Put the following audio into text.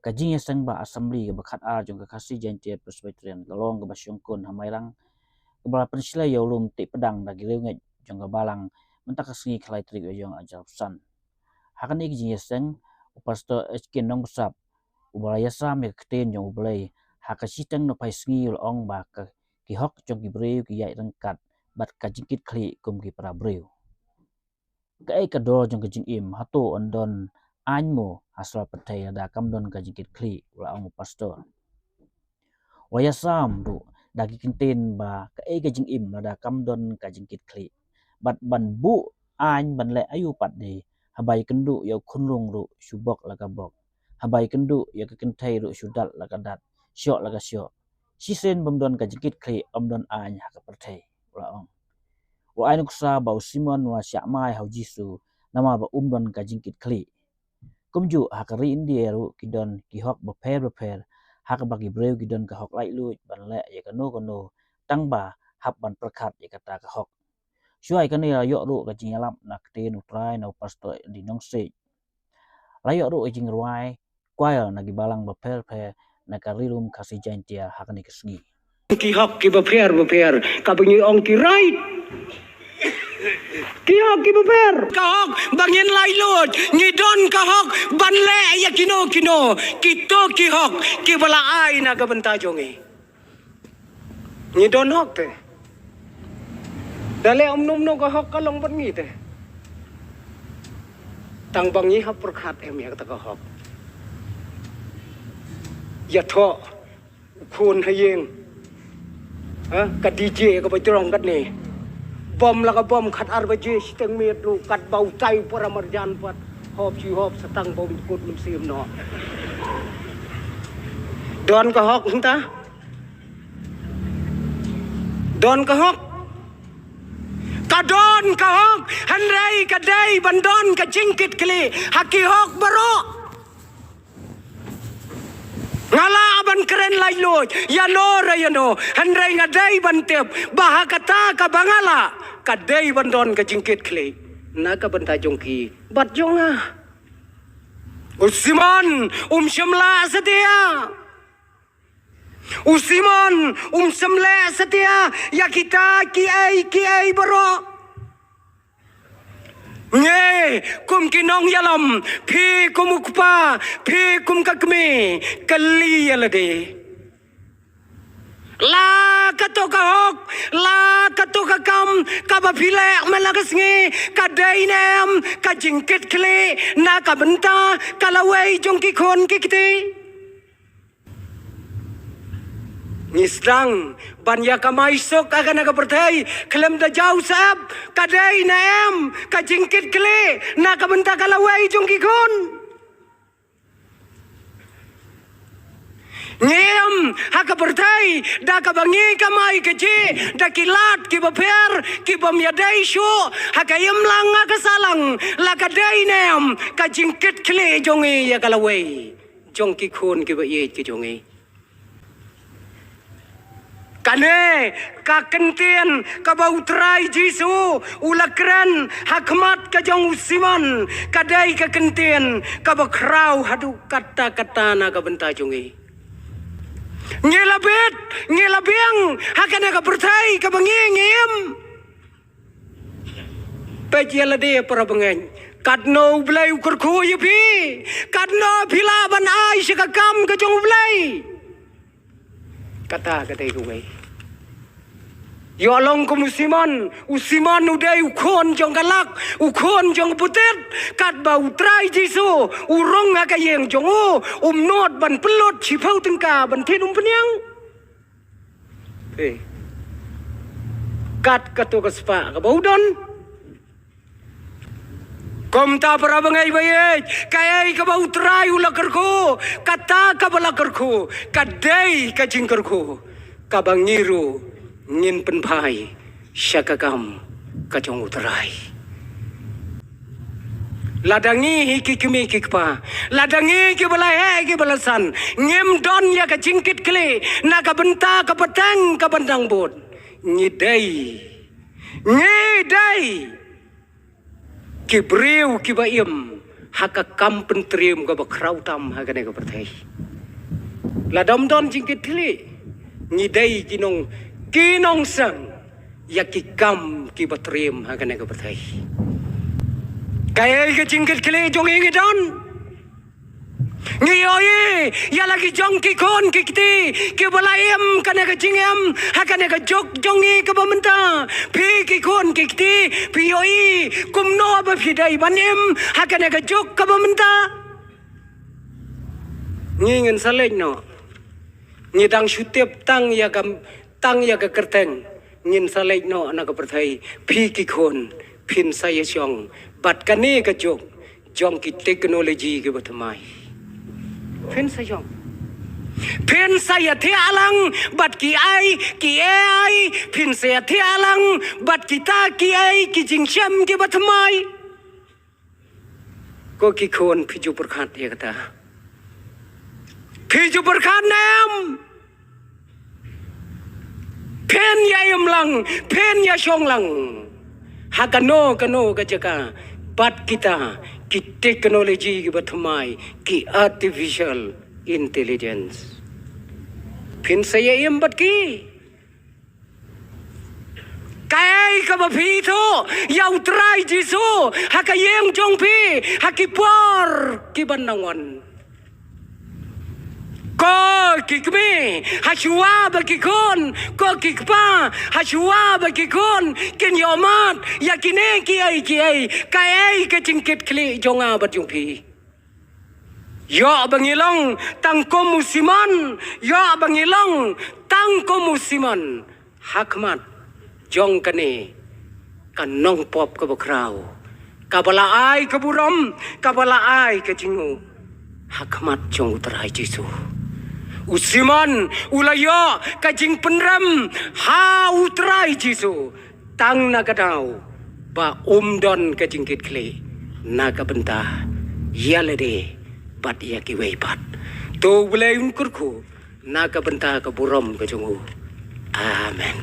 Kajing yang ba assembly ke bakat jong ke kasih jantia presbyterian galong ke basyongkun hamairang ke bala pensila yaulum ti pedang dagi leunget jong ke balang mentak kesengi kelai trik jong ajar pesan hakan iki jing yaseng pastor eskin nong besap ubala yasam ya keten jong ubalai hakasiteng no pai sengi ong ba ke kihok jong ki breu ki yai rengkat bat kajingkit kli kum ki para breu ke kador jong ke jing im hato ondon anmo asal petai ada kamdon kajikit kli ula ong pastor wayasam du dagi kinten ba ka kajing im ada kamdon kajingkit kli bat ban bu an ban le ayu pat de habai kendu ya kunrung ru subok laga bok habai kendu ya ke kentai ru sudal laga dat syok laga syok sisen bamdon kajingkit kli omdon an ha ka petai ula ong wa ainuk sa ba simon wa syamai hau jisu nama ba umdon kajingkit kli kumju hakari India ru kidon kihok beper hak bagi breu kidon kahok lai lu ban le ya kano tang ba hap ban perkat ya kata kahok syuai kani yok ru ka jingalap nak te nu trai na pastor di nong se layok ru jing ruai kwai na gibalang beper na karirum kasih jantia hakani kesgi kihok ki beper ka bunyi ong ki right kihok ki beper kahok bangin lailud ngidon kahok banle ya kino kito kihok ki bala ai na ka benta jongi ngidon hok te dale om num kahok kalong bangi te tang bangi hap perkat em ya ta kahok ya tho kun hayeng ka DJ ka bajrong kat ni bom lah ka bom khat arbaje siteng miet lu kat bau tai para marjan pat hop chi hop setang bom kut lum sim no don ka hok ta don ka hok kadon ka hok hanrei ka dai bandon ka jingkit kli haki hok baro ngala aban keren lai lo ya no hanrei ngadai bantep bahakata ka bangala kadai bandon ka jingkit kli na ka banta jongki bat jonga usiman syamla setia usiman semle setia ya kita ki ai baro nge kum kinong yalam phi kum ukpa phi kum kakme kali yalade la kato ka hok la kato ka kam ka ba phile malagasnge ka dainem ka jingkit kle na ka benta kalawai jongki khon ki kite Nisdang banya kamai sok akan aga pertai kelem da jauh sab kadai naem ka jingkit kle na ka benta kalawai jongki kon ngem haka pertai da ka bangi kamai keje da kilat ki baper ki bamyadai sho haka yemlang ka salang la kadai naem ka jingkit kle jongi ya kalawai jongki kon ki ba ye ki jongi kane ka kentien ka bautrai jisu ulakran hakmat ka jong usiman kadai ka kentien ka bakrau hadu kata na ka benta jongi ngelabiang hakana ka bertai ka bangengem pejela de para bengen kadno blai ukur ko yepi kadno phila ban ai se ka kam ka jong blai kata kadai ku ngai yo long ko usiman udai ukon jong galak ukon jong putet kat bau trai jisu urong ka yeng jong not ban pelot chipau tengka ban thin peniang kat kato kaspa ka bau don kom ta para bangai baye kai ka bau trai ulakar ko kata ka balakar ko kadai ka jingkar ko ka bangiru ngin penpai syakakam kacong uterai ladangi hiki kimi kikpa ladangi ki balai ki balasan ngem don ya ka jingkit kle na ka benta ka petang ka bentang bot ngidai ki breu ki baim haka kam pentrium ka bakrautam haka ne ka perthai la dom don jingkit thili ni dei kinong sang ya ki kam ki batrium haka ne ka perthai kaya ka jingkit thili jong ingi don Ngiyoyi, ya lagi jong ki kon ki kiti, ki balayam kana ka jingam, hakana ka jok jongi ka bamenta, pi ki kon ki kiti, pi yoi, kumno ba pidai banim, hakana ka jok ka bamenta. Ngingen saleng no, ngidang syutiap tang ya ka kerteng, ngin saleng no anak ka perthai, pi ki kon, pin saya jong, bat kani ka jong ki teknologi ke batamai. Pin saya tialang bat ki ai pin saya tialang bat kita ki ai ki jingsyam ki batmai ko ki kon phiju berkhat ya kata phiju berkhat nam pen ya imlang pen ya shonglang hakano ka jaka bat kita ki teknologi ki bathmai ki artificial intelligence pin saya bat ki kai ka ba phi tho ya utrai jisu hakayem jong phi hakipor ki banangon ko ki kme hashua ba ki kon ko ki pa hashua ba ki kon ken yomat yakine ki ai kai ka jingkit kli jonga bat jong phi yo bangilong tang ko musiman yo bangilong tang ko musiman hakmat jong kane kanong pop ka bakraw kabala ai ka buram kabala ai ka jingu hakmat jong utrai jisu usiman ulayo kajing penram ha utrai jisu tang nagadau ba umdon kajingkit kle naga benta yalade bat ya ki wei bat to bulai kurku naga benta ka buram ka jungu amen